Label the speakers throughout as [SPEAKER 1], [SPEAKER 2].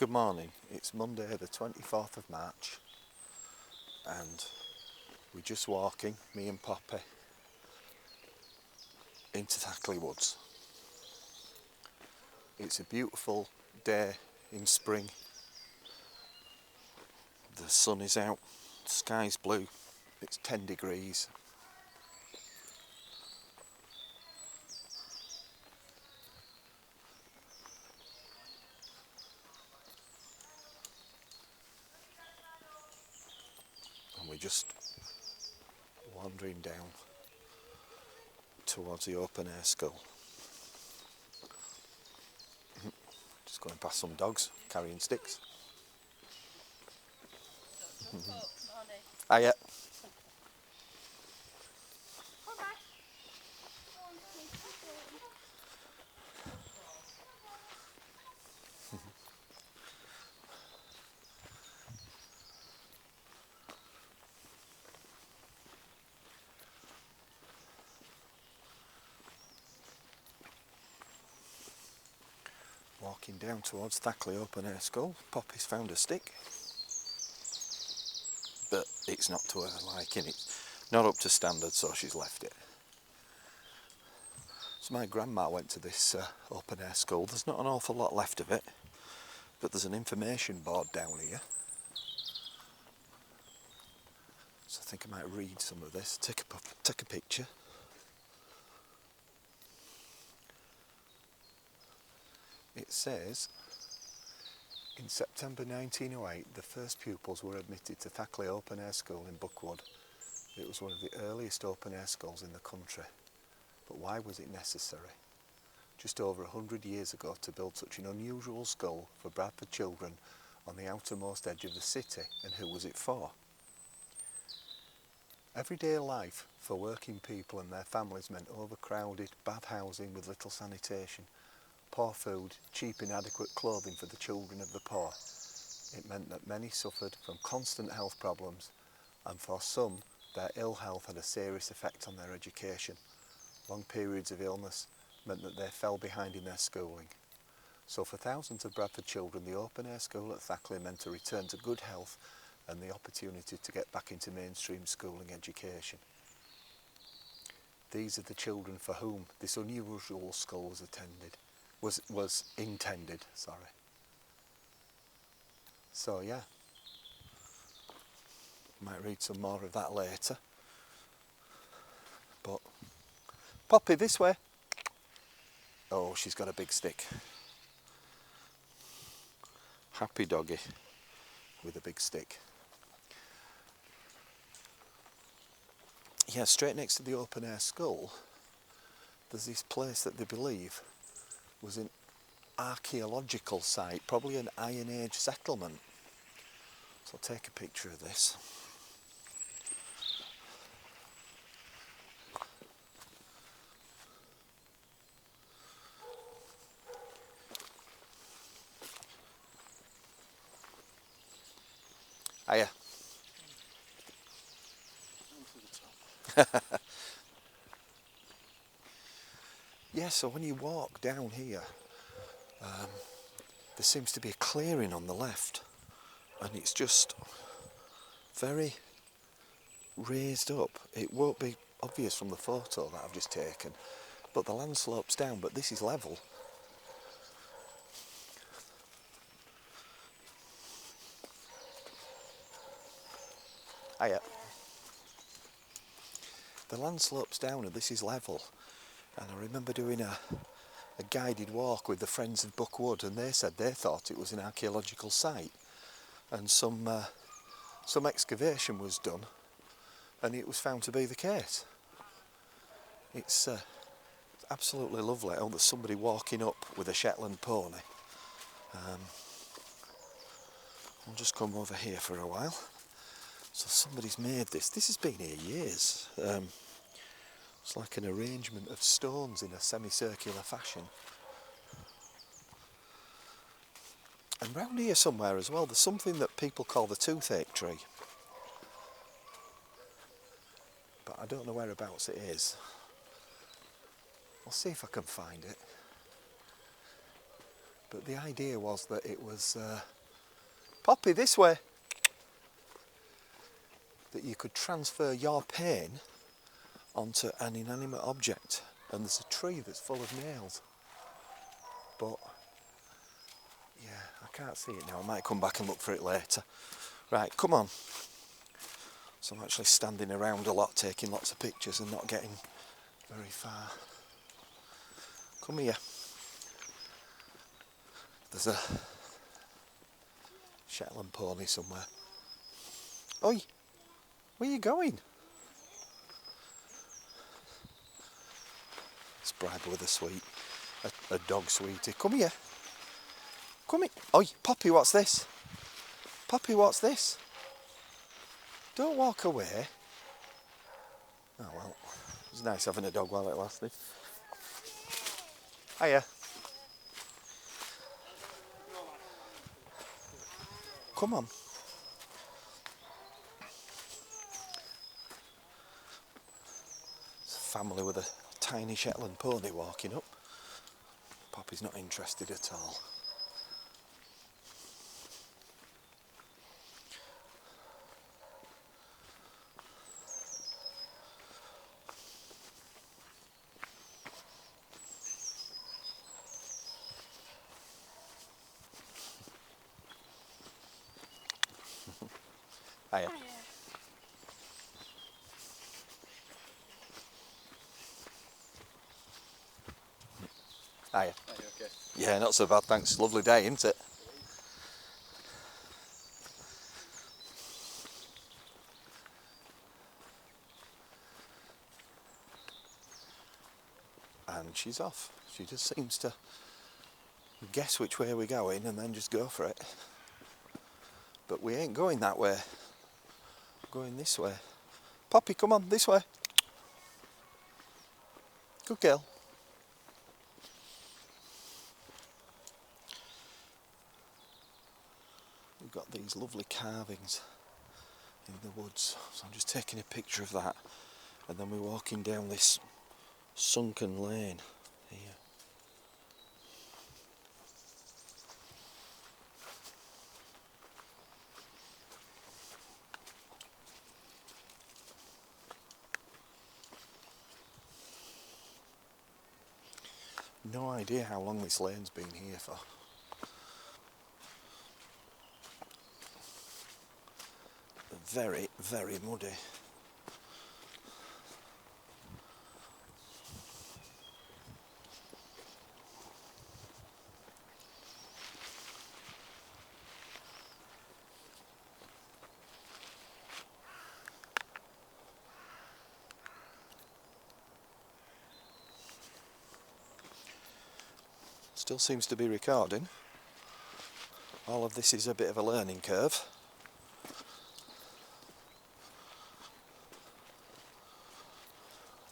[SPEAKER 1] Good morning, it's Monday the 24th of March and we're just walking, me and Poppy, into Toothache Woods. It's a beautiful day in spring, the sun is out, the sky's blue, it's 10 degrees. And we're just wandering down towards the open air school. Just going past some dogs carrying sticks. Hiya. Walking down towards Thackley Open Air School, Poppy's found a stick, but it's not to her liking, it's not up to standard, so she's left it. So my grandma went to this open air school. There's not an awful lot left of it, but there's an information board down here, so I think I might read some of this, take a picture. It says, in September 1908, the first pupils were admitted to Thackley Open Air School in Buckwood. It was one of the earliest open air schools in the country. But why was it necessary, just over 100 years ago, to build such an unusual school for Bradford children on the outermost edge of the city, and who was it for? Everyday life for working people and their families meant overcrowded, bad housing with little sanitation, poor food, cheap inadequate clothing for the children of the poor. It meant that many suffered from constant health problems, and for some their ill health had a serious effect on their education. Long periods of illness meant that they fell behind in their schooling. So for thousands of Bradford children, the open air school at Thackley meant a return to good health and the opportunity to get back into mainstream schooling education. These are the children for whom this unusual school was intended. So yeah, might read some more of that later. But Poppy, this way. Oh, she's got a big stick. Happy doggy with a big stick. Yeah, straight next to the open air school, there's this place that they believe was an archaeological site, probably an Iron Age settlement. So I'll take a picture of this. Hiya. Yeah, so when you walk down here, there seems to be a clearing on the left, and it's just very raised up. It won't be obvious from the photo that I've just taken, but the land slopes down, but this is level. Hiya. The land slopes down and this is level, and I remember doing a guided walk with the Friends of Buckwood, and they said they thought it was an archaeological site, and some excavation was done and it was found to be the case. It's absolutely lovely. Oh, there's somebody walking up with a Shetland pony. I'll just come over here for a while. So somebody's made this. This has been here years. It's like an arrangement of stones in a semicircular fashion. And round here somewhere as well, there's something that people call the Toothache tree. But I don't know whereabouts it is. I'll see if I can find it. But the idea was that it was, Poppy, this way, that you could transfer your pain onto an inanimate object. And there's a tree that's full of nails. But, yeah, I can't see it now. I might come back and look for it later. Right, come on. So I'm actually standing around a lot, taking lots of pictures and not getting very far. Come here. There's a Shetland pony somewhere. Oi, where are you going? Let's bribe her with a sweet, a dog sweetie. Come here. Come here. Oi, Poppy, what's this? Poppy, what's this? Don't walk away. Oh well, it was nice having a dog while it lasted. Hiya. Come on. It's a family with a tiny Shetland pony walking up. Poppy's not interested at all. Hiya. Hiya.
[SPEAKER 2] Are you okay?
[SPEAKER 1] Yeah, not so bad, thanks. Lovely day, isn't it? And she's off. She just seems to guess which way we're going and then just go for it. But we ain't going that way. We're going this way. Poppy, come on, this way. Good girl. We've got these lovely carvings in the woods, so I'm just taking a picture of that, and then we're walking down this sunken lane here. No idea how long this lane's been here for. Very, very muddy. Still seems to be recording. All of this is a bit of a learning curve.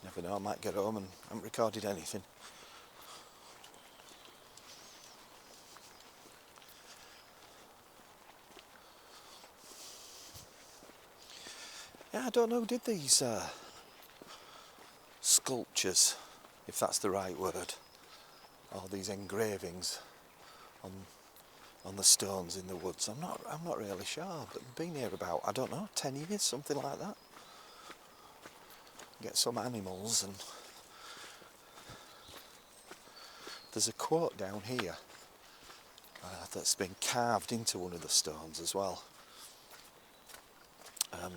[SPEAKER 1] Never know, I might get home and I haven't recorded anything. Yeah, I don't know, did these sculptures, if that's the right word, or these engravings on the stones in the woods, I'm not really sure, but they've been here about, I don't know, 10 years, something like that. Get some animals, and there's a quote down here that's been carved into one of the stones as well. I'll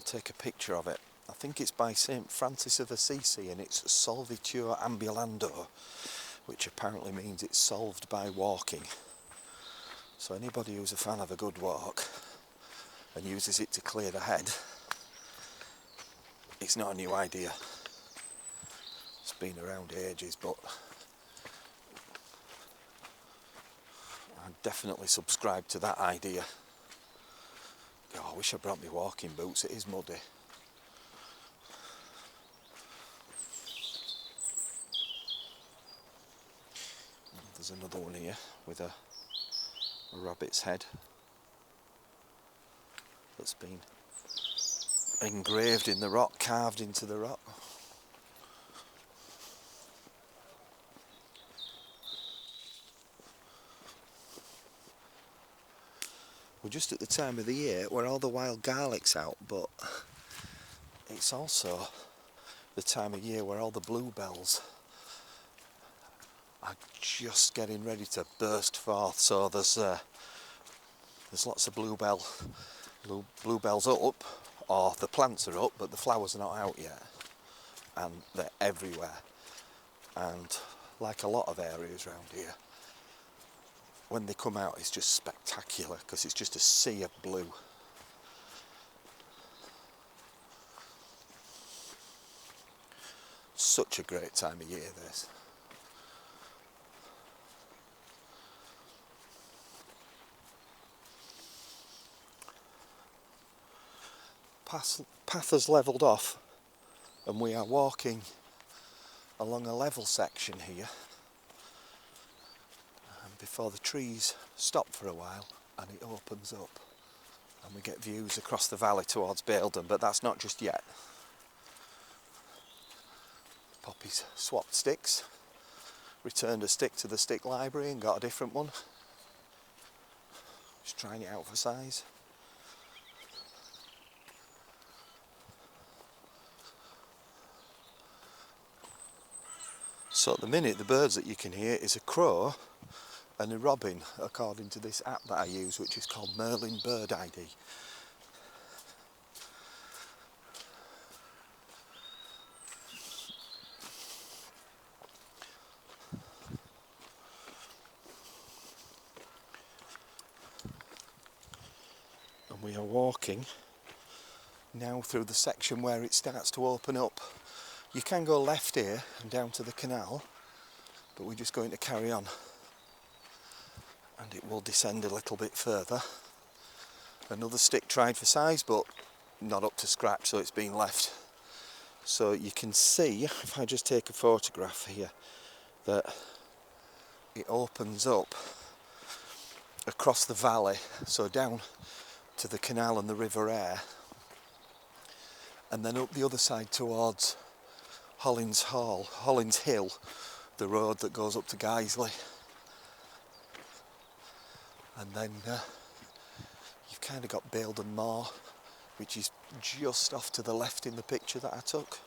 [SPEAKER 1] take a picture of it. I think it's by St. Francis of Assisi, and it's Solvitur ambulando, which apparently means it's solved by walking. So anybody who's a fan of a good walk and uses it to clear the head, it's not a new idea. It's been around ages, but I definitely subscribe to that idea. Oh, I wish I brought my walking boots, it is muddy. There's another one here with a rabbit's head that's been engraved in the rock, carved into the rock. We're just at the time of the year where all the wild garlic's out, but it's also the time of year where all the bluebells are just getting ready to burst forth. So there's lots of bluebells up, or the plants are up, but the flowers are not out yet, and they're everywhere. And like a lot of areas around here, when they come out, it's just spectacular because it's just a sea of blue. Such a great time of year, this. Path has levelled off, and we are walking along a level section here, and before the trees stop for a while and it opens up and we get views across the valley towards Baildon, but that's not just yet. Poppy's swapped sticks, returned a stick to the stick library and got a different one. Just trying it out for size. So at the minute the birds that you can hear is a crow and a robin, according to this app that I use, which is called Merlin Bird ID. And we are walking now through the section where it starts to open up. You can go left here and down to the canal, but we're just going to carry on, and it will descend a little bit further. Another stick tried for size, but not up to scratch, so it's been left. So you can see, if I just take a photograph here, that it opens up across the valley, so down to the canal and the River Aire, and then up the other side towards Hollins Hill, the road that goes up to Guiseley. And then you've kind of got Baildon Moor, which is just off to the left in the picture that I took.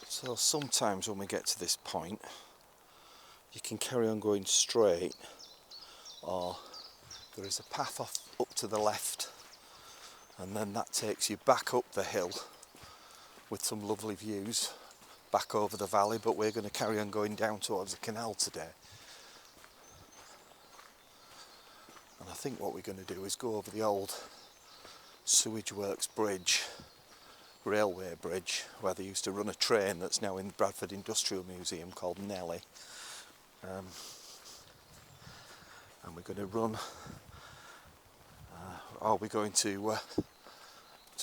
[SPEAKER 1] So sometimes when we get to this point, you can carry on going straight, or there is a path off up to the left, and then that takes you back up the hill with some lovely views back over the valley, but we're going to carry on going down towards the canal today. And I think what we're going to do is go over the old sewage works bridge, railway bridge, where they used to run a train that's now in the Bradford Industrial Museum called Nellie. And we're going to run, we're going to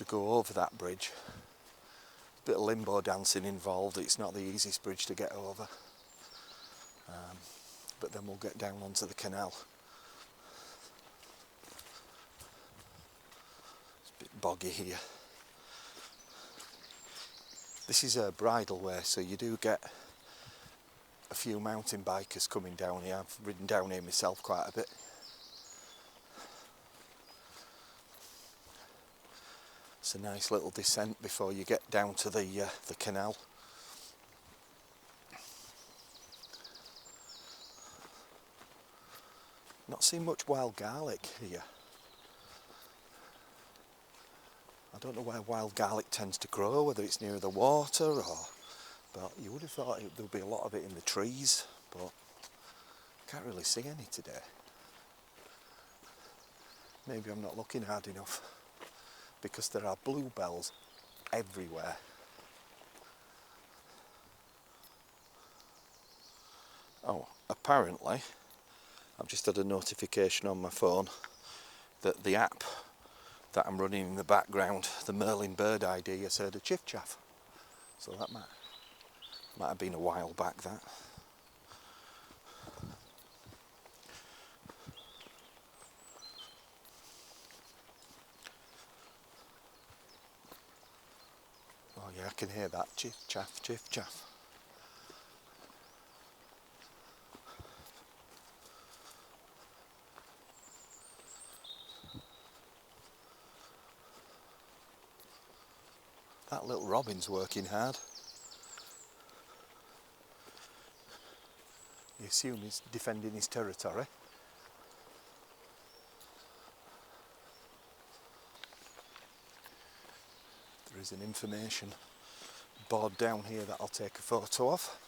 [SPEAKER 1] go over that bridge. A bit of limbo dancing involved, it's not the easiest bridge to get over. But then we'll get down onto the canal. It's a bit boggy here. This is a bridleway, so you do get a few mountain bikers coming down here. I've ridden down here myself quite a bit. It's a nice little descent before you get down to the canal. Not seen much wild garlic here. I don't know where wild garlic tends to grow, whether it's near the water or... But you would have thought there'd be a lot of it in the trees, but can't really see any today. Maybe I'm not looking hard enough, because there are bluebells everywhere. Oh, apparently, I've just had a notification on my phone that the app that I'm running in the background, the Merlin Bird ID, has heard a chiff chaff. So that might have been a while back, that. can hear that chiff chaff, chiff chaff. That little robin's working hard. You assume he's defending his territory. There is an information board down here that I'll take a photo of.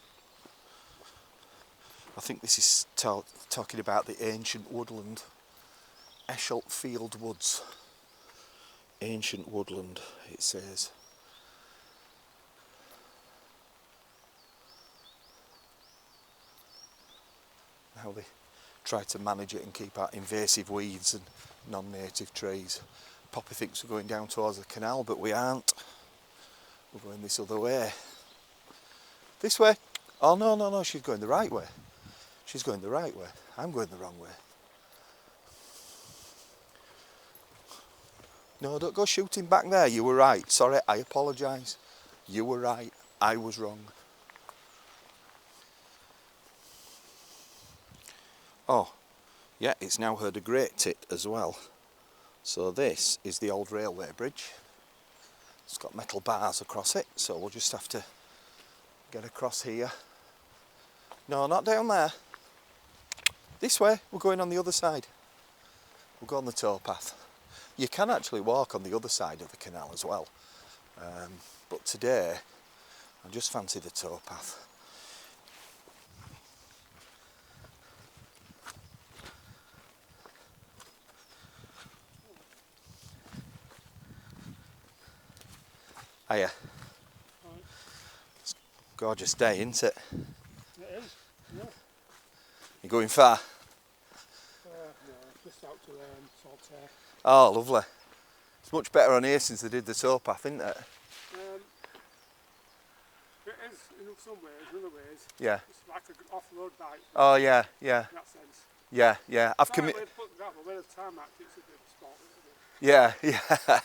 [SPEAKER 1] I think this is talking about the ancient woodland, Eschalt Field Woods. Ancient woodland, it says. How they try to manage it and keep out invasive weeds and non-native trees. Poppy thinks we're going down towards the canal, but we aren't. We're going this other way. This way? Oh no, no, no, she's going the right way. She's going the right way. I'm going the wrong way. No, don't go shooting back there. You were right. Sorry, I apologise. You were right. I was wrong. Oh, yeah, it's now heard a great tit as well. So this is the old railway bridge. It's got metal bars across it, so we'll just have to get across here. No, not down there. This way, we're going on the other side. We'll go on the towpath. You can actually walk on the other side of the canal as well. But today, I just fancy the towpath. Hiya.
[SPEAKER 2] Right.
[SPEAKER 1] It's a gorgeous day, isn't it?
[SPEAKER 2] It is, yeah.
[SPEAKER 1] You going far?
[SPEAKER 2] No, just out to Saltaire.
[SPEAKER 1] Oh, lovely. It's much better on here since they did the towpath, isn't it?
[SPEAKER 2] It is in some ways, in other ways.
[SPEAKER 1] Yeah.
[SPEAKER 2] It's like an off-road bike.
[SPEAKER 1] Oh, yeah, yeah.
[SPEAKER 2] In that sense.
[SPEAKER 1] Yeah, yeah. I've
[SPEAKER 2] It's
[SPEAKER 1] committed.
[SPEAKER 2] like when they put gravel, when it's tarmac, it's a bit of sport, isn't it?
[SPEAKER 1] Yeah, yeah,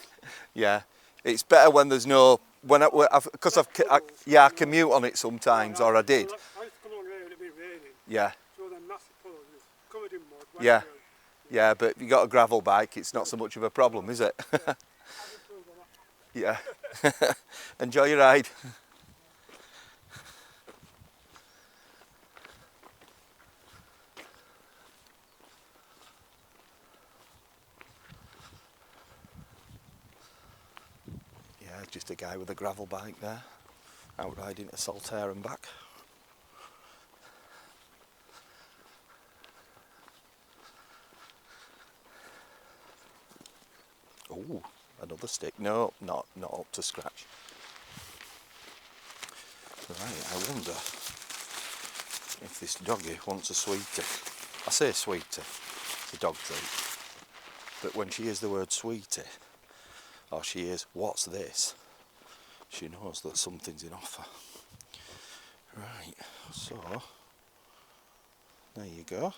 [SPEAKER 1] yeah. It's better when there's no. When because I commute on it sometimes, or I did.
[SPEAKER 2] I used to come on here and it'd be raining.
[SPEAKER 1] Yeah,
[SPEAKER 2] So then massive puddles, it's covered in mud. right
[SPEAKER 1] yeah,
[SPEAKER 2] through.
[SPEAKER 1] yeah. But if you got a gravel bike, it's not so much of a problem, is it?
[SPEAKER 2] I've improved on that.
[SPEAKER 1] Yeah. Enjoy your ride. Yeah, just a guy with a gravel bike there, out riding to Saltaire and back. Oh, another stick. No, not up to scratch. Right, I wonder if this doggy wants a sweetie. I say sweetie, it's a dog treat. But when she hears the word sweetie, or she hears, what's this? She knows that something's in offer. Right, so, there you go.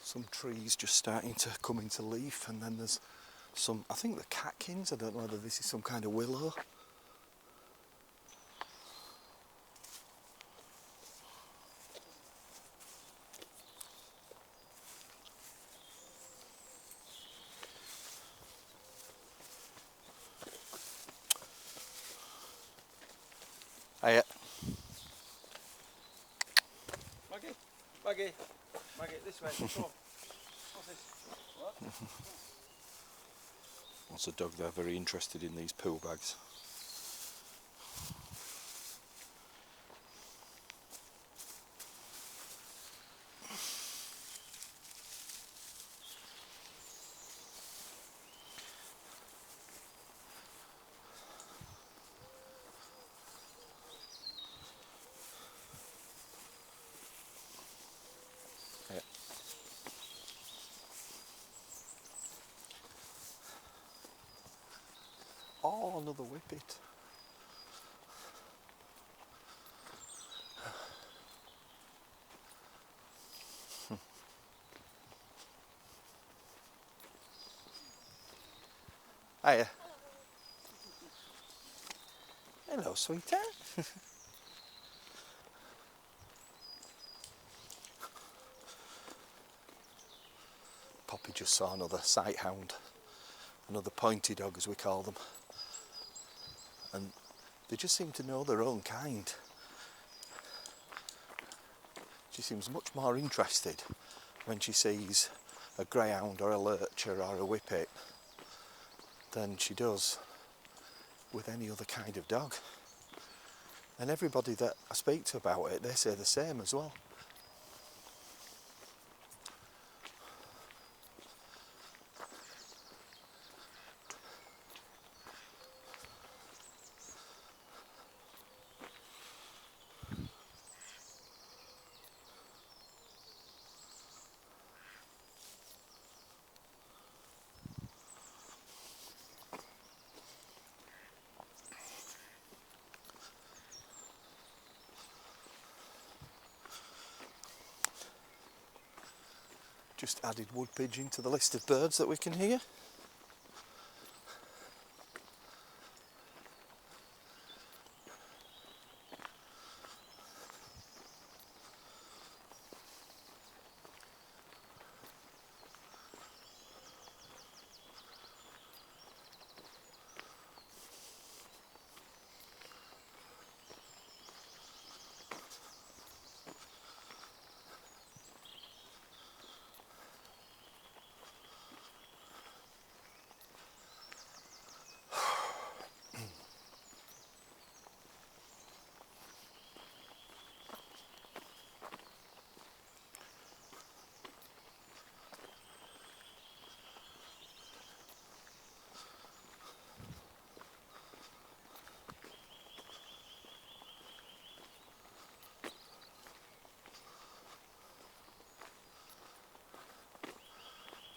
[SPEAKER 1] Some trees just starting to come into leaf, and then there's some, I think the catkins, I don't know whether this is some kind of willow. Hiya.
[SPEAKER 3] Maggie, this way. Come on. What's this? What?
[SPEAKER 1] What's a dog there very interested in these poo bags. Oh, another whippet. Hiya. Hello, sweetheart. Poppy just saw another sight hound, another pointy dog as we call them, and they just seem to know their own kind. She seems much more interested when she sees a greyhound or a lurcher or a whippet than she does with any other kind of dog. And everybody that I speak to about it, they say the same as well. Just added wood pigeon to the list of birds that we can hear.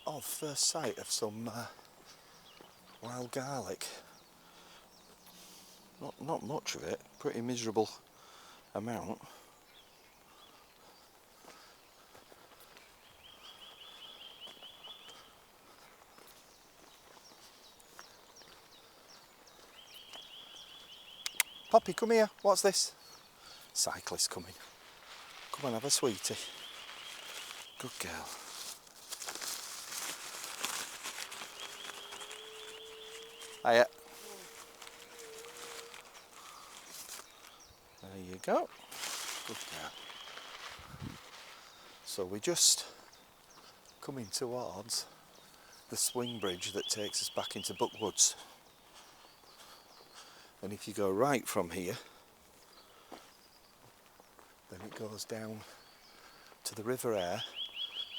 [SPEAKER 1] Oh, first sight of some wild garlic. Not much of it, pretty miserable amount. Poppy, come here. What's this? Cyclist coming. Come on, have a sweetie. Good girl. Hiya. There you go. Good girl. So we're just coming towards the swing bridge that takes us back into Bookwoods. And if you go right from here, then it goes down to the River Aire,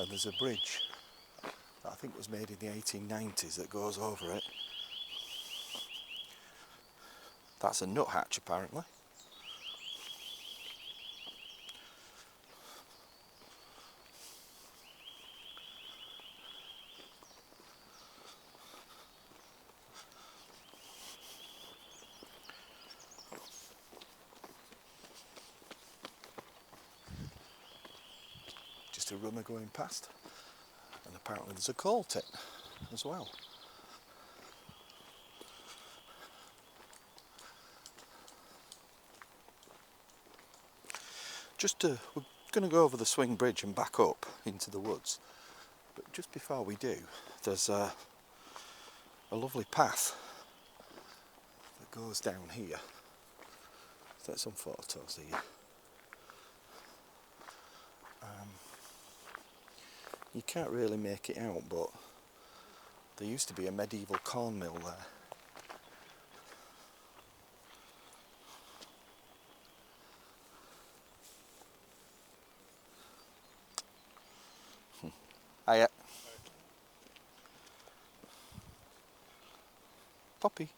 [SPEAKER 1] and there's a bridge that I think was made in the 1890s that goes over it. That's a nuthatch apparently. Just a runner going past, and apparently there's a coal tit as well. We're going to go over the swing bridge and back up into the woods, but just before we do, there's a lovely path that goes down here. Let's take some photos here. You can't really make it out, but there used to be a medieval corn mill there. Hiya. Poppy.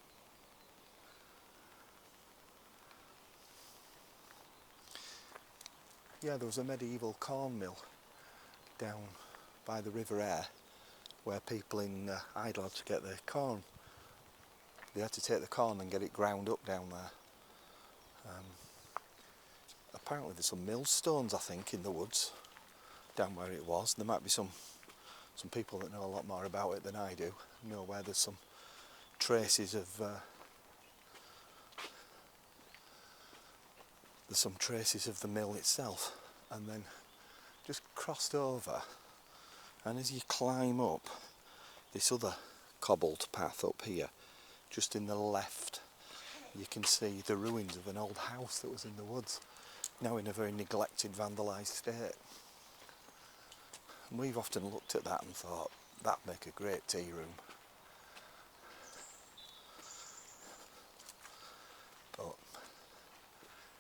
[SPEAKER 1] Yeah, there was a medieval corn mill down by the River Aire where people in Idlodge get their corn. They had to take the corn and get it ground up down there. Apparently there's some millstones, I think, in the woods down where it was. There might be some people that know a lot more about it than I do, know where there's some traces of the mill itself. And then just crossed over, and as you climb up this other cobbled path up here, just in the left, you can see the ruins of an old house that was in the woods, now in a very neglected, vandalised state. And we've often looked at that and thought, that'd make a great tea room. But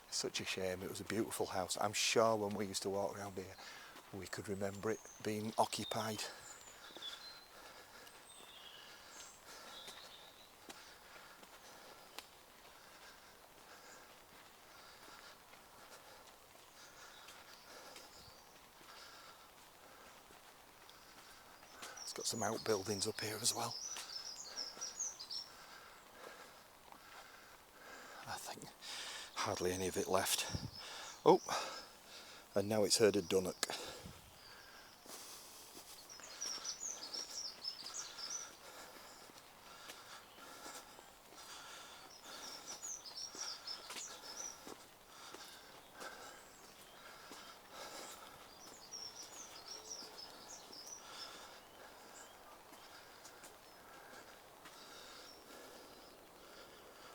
[SPEAKER 1] it's such a shame. It was a beautiful house. I'm sure when we used to walk around here, we could remember it being occupied. It's got some outbuildings up here as well. I think hardly any of it left. Oh, and now it's herded dunnock.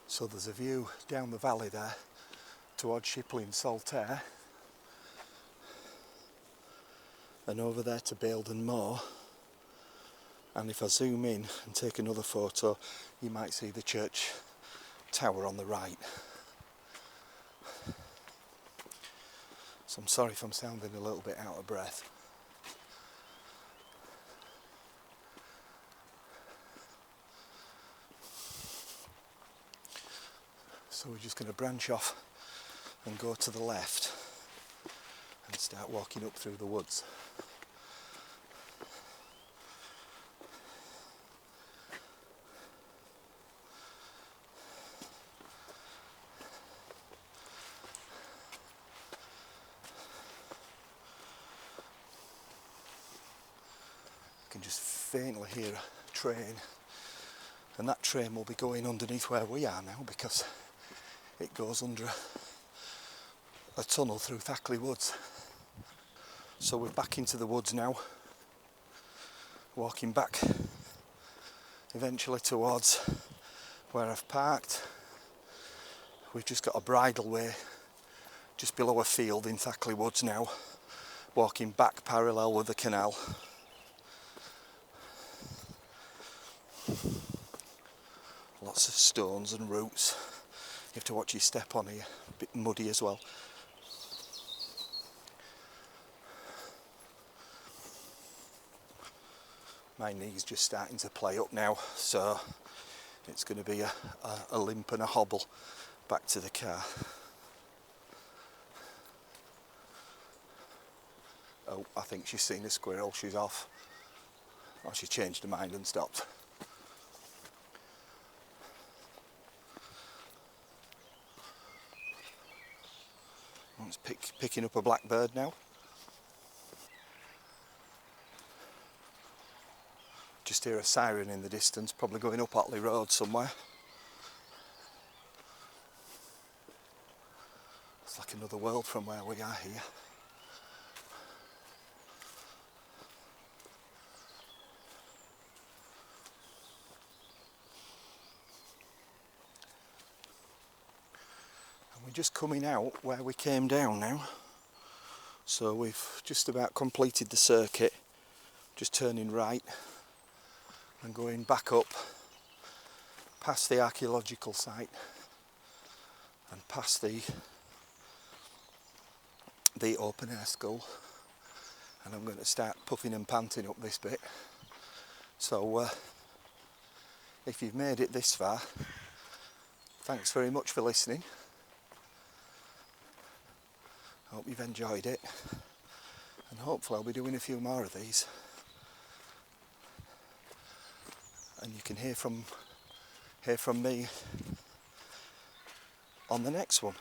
[SPEAKER 1] So there's a view down the valley there towards Shipley and Saltaire, and over there to Baildon Moor. And if I zoom in and take another photo, you might see the church tower on the right. So I'm sorry if I'm sounding a little bit out of breath. So we're just going to branch off and go to the left and start walking up through the woods. You can just faintly hear a train, and that train will be going underneath where we are now because it goes under a tunnel through Thackley Woods. So we're back into the woods now, walking back eventually towards where I've parked. We've just got a bridleway just below a field in Thackley Woods now, walking back parallel with the canal. Lots of stones and roots. You have to watch your step on here, a bit muddy as well. My knee's just starting to play up now, so it's going to be a limp and a hobble back to the car. Oh, I think she's seen a squirrel, she's off. Oh, she changed her mind and stopped. It's picking up a blackbird now. Just hear a siren in the distance, probably going up Otley Road somewhere. It's like another world from where we are here. And we're just coming out where we came down now. So we've just about completed the circuit, just turning right and going back up past the archaeological site and past the open air school, and I'm going to start puffing and panting up this bit. So if you've made it this far, thanks very much for listening. I hope you've enjoyed it, and hopefully I'll be doing a few more of these. And you can hear from hear from me on the next one.